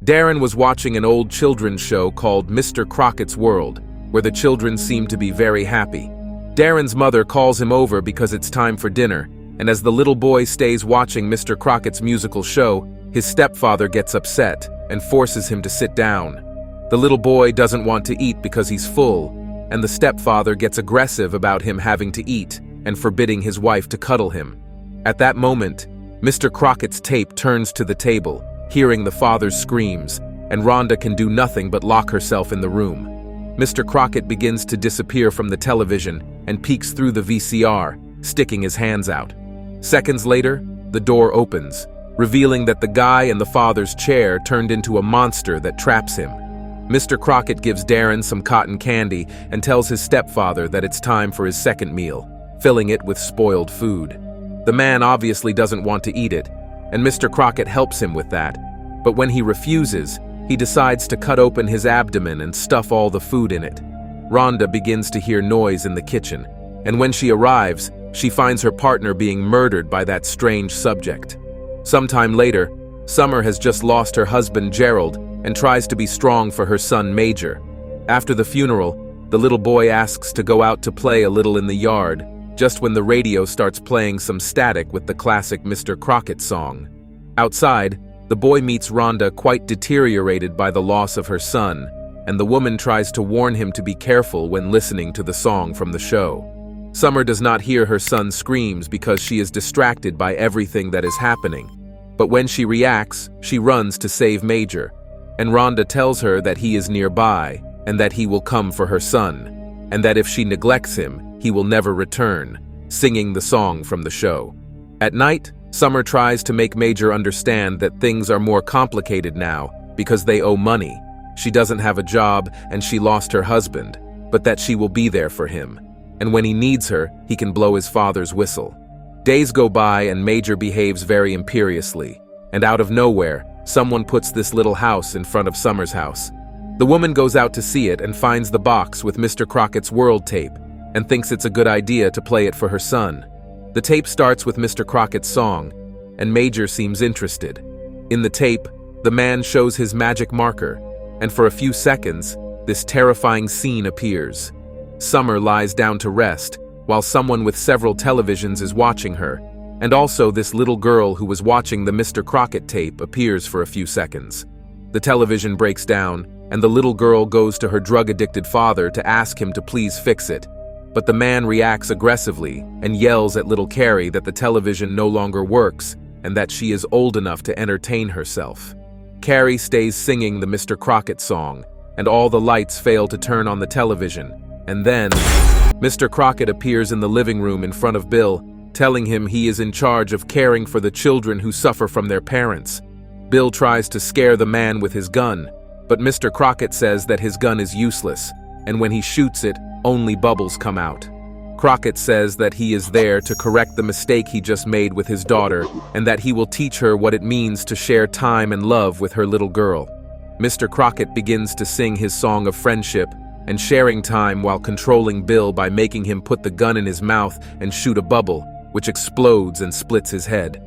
Darren was watching an old children's show called Mr. Crockett's World, where the children seemed to be very happy. Darren's mother calls him over because it's time for dinner, and as the little boy stays watching Mr. Crockett's musical show, his stepfather gets upset and forces him to sit down. The little boy doesn't want to eat because he's full, and the stepfather gets aggressive about him having to eat and forbidding his wife to cuddle him. At that moment, Mr. Crockett's tape turns to the table, hearing the father's screams, and Rhonda can do nothing but lock herself in the room. Mr. Crockett begins to disappear from the television and peeks through the VCR, sticking his hands out. Seconds later, the door opens, revealing that the guy in the father's chair turned into a monster that traps him. Mr. Crockett gives Darren some cotton candy and tells his stepfather that it's time for his second meal, filling it with spoiled food. The man obviously doesn't want to eat it, and Mr. Crockett helps him with that, but when he refuses, he decides to cut open his abdomen and stuff all the food in it. Rhonda begins to hear noise in the kitchen, and when she arrives, she finds her partner being murdered by that strange subject. Sometime later, Summer has just lost her husband Gerald and tries to be strong for her son Major. After the funeral, the little boy asks to go out to play a little in the yard, just when the radio starts playing some static with the classic Mr. Crockett song. Outside, the boy meets Rhonda quite deteriorated by the loss of her son, and the woman tries to warn him to be careful when listening to the song from the show. Summer does not hear her son's screams because she is distracted by everything that is happening. But when she reacts, she runs to save Major, and Rhonda tells her that he is nearby and that he will come for her son, and that if she neglects him, he will never return, singing the song from the show. At night, Summer tries to make Major understand that things are more complicated now because they owe money. She doesn't have a job and she lost her husband, but that she will be there for him. And when he needs her, he can blow his father's whistle. Days go by and Major behaves very imperiously, and out of nowhere, someone puts this little house in front of Summer's house. The woman goes out to see it and finds the box with Mr. Crockett's World tape and thinks it's a good idea to play it for her son. The tape starts with Mr. Crockett's song, and Major seems interested. In the tape, the man shows his magic marker, and for a few seconds, this terrifying scene appears. Summer lies down to rest, while someone with several televisions is watching her, and also this little girl who was watching the Mr. Crockett tape appears for a few seconds. The television breaks down, and the little girl goes to her drug-addicted father to ask him to please fix it. But the man reacts aggressively and yells at little Carrie that the television no longer works and that she is old enough to entertain herself. Carrie stays singing the Mr. Crockett song, and all the lights fail to turn on the television. And then, Mr. Crockett appears in the living room in front of Bill, telling him he is in charge of caring for the children who suffer from their parents. Bill tries to scare the man with his gun, but Mr. Crockett says that his gun is useless, and when he shoots it, only bubbles come out. Crockett says that he is there to correct the mistake he just made with his daughter, and that he will teach her what it means to share time and love with her little girl. Mr. Crockett begins to sing his song of friendship and sharing time while controlling Bill by making him put the gun in his mouth and shoot a bubble, which explodes and splits his head.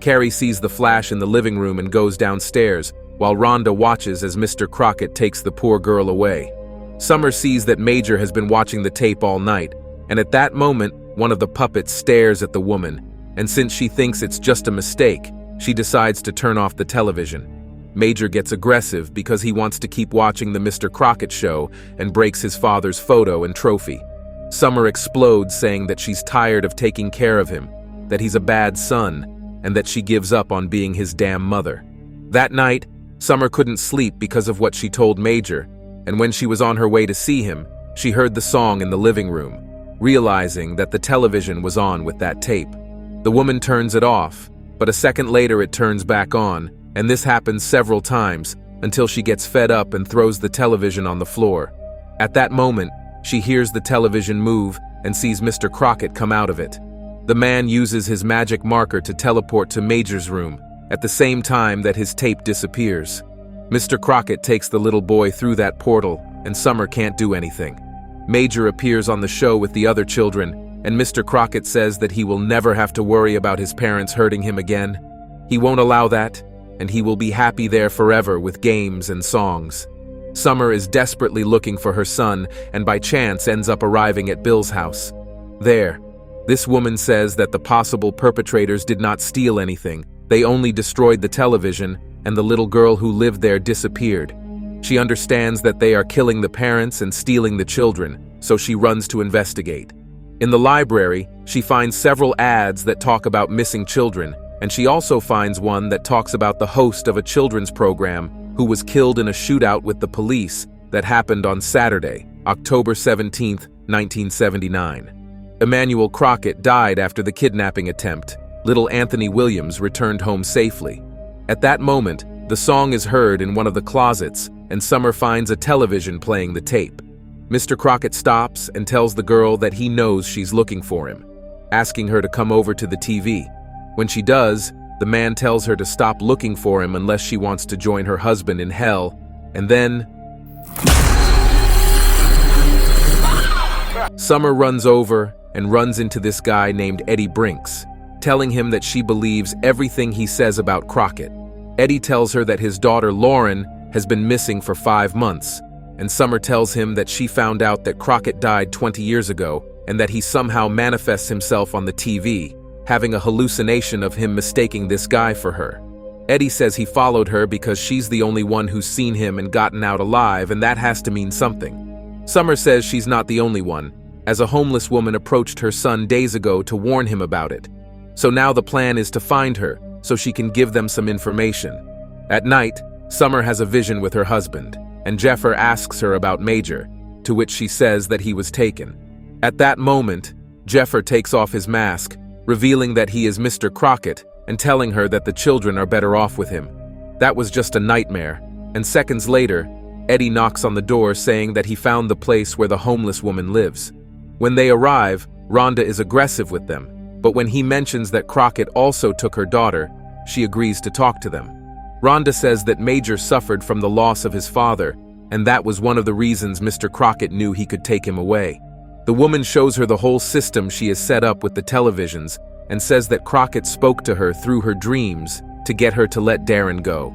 Carrie sees the flash in the living room and goes downstairs, while Rhonda watches as Mr. Crockett takes the poor girl away. Summer sees that Major has been watching the tape all night, and at that moment, one of the puppets stares at the woman, and since she thinks it's just a mistake, she decides to turn off the television. Major gets aggressive because he wants to keep watching the Mr. Crockett show and breaks his father's photo and trophy. Summer explodes, saying that she's tired of taking care of him, that he's a bad son, and that she gives up on being his damn mother. That night, Summer couldn't sleep because of what she told Major, and when she was on her way to see him, she heard the song in the living room, realizing that the television was on with that tape. The woman turns it off, but a second later it turns back on, and this happens several times until she gets fed up and throws the television on the floor. At that moment, she hears the television move and sees Mr. Crockett come out of it. The man uses his magic marker to teleport to Major's room, at the same time that his tape disappears. Mr. Crockett takes the little boy through that portal, and Summer can't do anything. Major appears on the show with the other children, and Mr. Crockett says that he will never have to worry about his parents hurting him again. He won't allow that, and he will be happy there forever with games and songs. Summer is desperately looking for her son and by chance ends up arriving at Bill's house. There, this woman says that the possible perpetrators did not steal anything, they only destroyed the television, and the little girl who lived there disappeared. She understands that they are killing the parents and stealing the children, so she runs to investigate. In the library, she finds several ads that talk about missing children, and she also finds one that talks about the host of a children's program who was killed in a shootout with the police that happened on Saturday, October 17, 1979. Emmanuel Crockett died after the kidnapping attempt. Little Anthony Williams returned home safely. At that moment, the song is heard in one of the closets, and Summer finds a television playing the tape. Mr. Crockett stops and tells the girl that he knows she's looking for him, asking her to come over to the TV. When she does, the man tells her to stop looking for him unless she wants to join her husband in hell, and then Summer runs over and runs into this guy named Eddie Brinks, telling him that she believes everything he says about Crockett. Eddie tells her that his daughter Lauren has been missing for 5 months, and Summer tells him that she found out that Crockett died 20 years ago and that he somehow manifests himself on the TV, having a hallucination of him mistaking this guy for her. Eddie says he followed her because she's the only one who's seen him and gotten out alive, and that has to mean something. Summer says she's not the only one, as a homeless woman approached her son days ago to warn him about it. So now the plan is to find her so she can give them some information. At night, Summer has a vision with her husband, and Jeffer asks her about Major, to which she says that he was taken. At that moment, Jeffer takes off his mask, revealing that he is Mr. Crockett and telling her that the children are better off with him. That was just a nightmare, and seconds later, Eddie knocks on the door saying that he found the place where the homeless woman lives. When they arrive, Rhonda is aggressive with them, but when he mentions that Crockett also took her daughter, she agrees to talk to them. Rhonda says that Major suffered from the loss of his father, and that was one of the reasons Mr. Crockett knew he could take him away. The woman shows her the whole system she has set up with the televisions and says that Crockett spoke to her through her dreams to get her to let Darren go,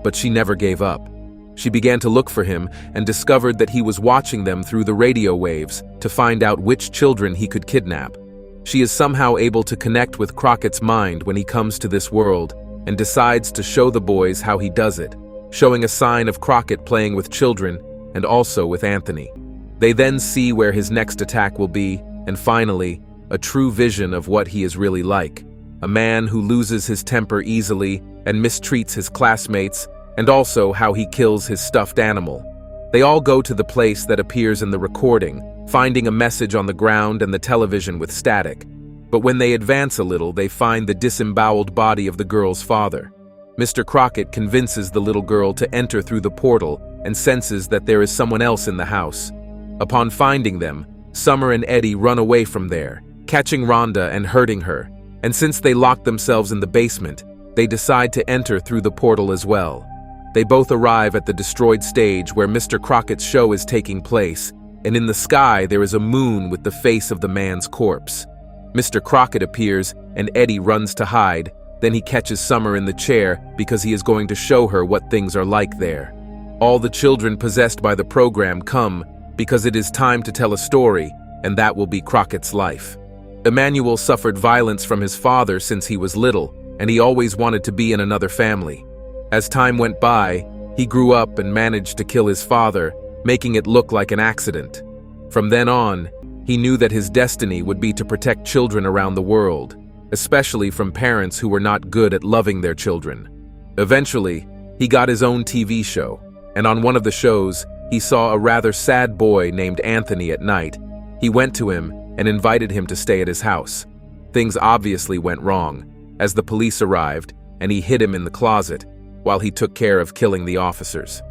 but she never gave up. She began to look for him and discovered that he was watching them through the radio waves to find out which children he could kidnap. She is somehow able to connect with Crockett's mind when he comes to this world and decides to show the boys how he does it, showing a sign of Crockett playing with children and also with Anthony. They then see where his next attack will be, and finally, a true vision of what he is really like. A man who loses his temper easily and mistreats his classmates, and also how he kills his stuffed animal. They all go to the place that appears in the recording, finding a message on the ground and the television with static. But when they advance a little, they find the disemboweled body of the girl's father. Mr. Crockett convinces the little girl to enter through the portal and senses that there is someone else in the house. Upon finding them, Summer and Eddie run away from there, catching Rhonda and hurting her, and since they locked themselves in the basement, they decide to enter through the portal as well. They both arrive at the destroyed stage where Mr. Crockett's show is taking place, and in the sky there is a moon with the face of the man's corpse. Mr. Crockett appears, and Eddie runs to hide, then he catches Summer in the chair because he is going to show her what things are like there. All the children possessed by the program come because it is time to tell a story, and that will be Crockett's life. Emmanuel suffered violence from his father since he was little, and he always wanted to be in another family. As time went by, he grew up and managed to kill his father, making it look like an accident. From then on, he knew that his destiny would be to protect children around the world, especially from parents who were not good at loving their children. Eventually, he got his own TV show, and on one of the shows, he saw a rather sad boy named Anthony at night. He went to him and invited him to stay at his house. Things obviously went wrong, as the police arrived, and he hid him in the closet, while he took care of killing the officers.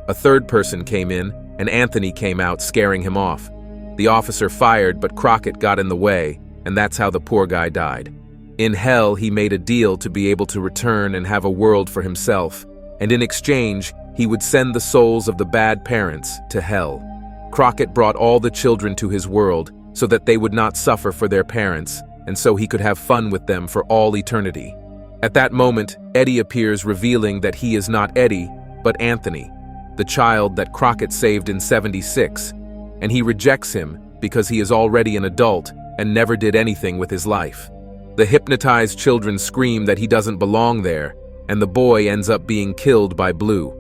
A third person came in, and Anthony came out, scaring him off. The officer fired, but Crockett got in the way, and that's how the poor guy died. In hell, he made a deal to be able to return and have a world for himself, and in exchange, he would send the souls of the bad parents to hell. Crockett brought all the children to his world so that they would not suffer for their parents, and so he could have fun with them for all eternity. At that moment, Eddie appears, revealing that he is not Eddie, but Anthony, the child that Crockett saved in '76, and he rejects him because he is already an adult and never did anything with his life. The hypnotized children scream that he doesn't belong there, and the boy ends up being killed by Blue.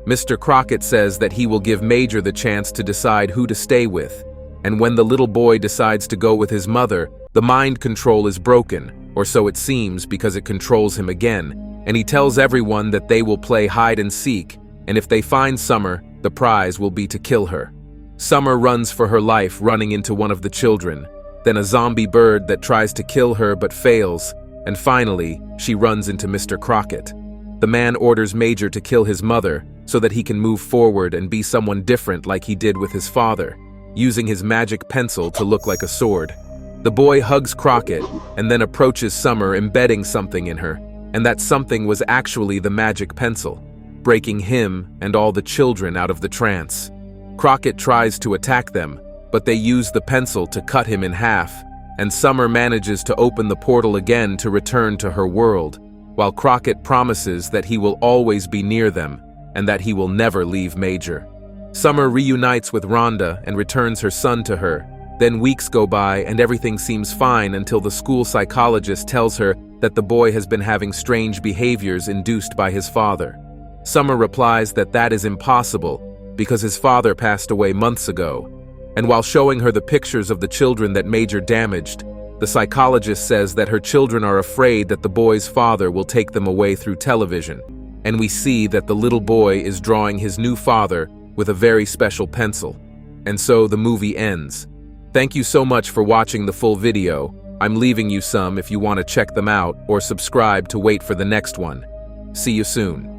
Mr. Crockett says that he will give Major the chance to decide who to stay with, and when the little boy decides to go with his mother, the mind control is broken, or so it seems, because it controls him again, and he tells everyone that they will play hide and seek, and if they find Summer, the prize will be to kill her. Summer runs for her life, running into one of the children, then a zombie bird that tries to kill her but fails, and finally, she runs into Mr. Crockett. The man orders Major to kill his mother so that he can move forward and be someone different like he did with his father, using his magic pencil to look like a sword. The boy hugs Crockett and then approaches Summer, embedding something in her, and that something was actually the magic pencil, breaking him and all the children out of the trance. Crockett tries to attack them, but they use the pencil to cut him in half, and Summer manages to open the portal again to return to her world, while Crockett promises that he will always be near them and that he will never leave Major. Summer reunites with Rhonda and returns her son to her. Then weeks go by and everything seems fine until the school psychologist tells her that the boy has been having strange behaviors induced by his father. Summer replies that that is impossible because his father passed away months ago. And while showing her the pictures of the children that Major damaged, the psychologist says that her children are afraid that the boy's father will take them away through television. And we see that the little boy is drawing his new father with a very special pencil. And so the movie ends. Thank you so much for watching the full video. I'm leaving you some if you want to check them out, or subscribe to wait for the next one. See you soon.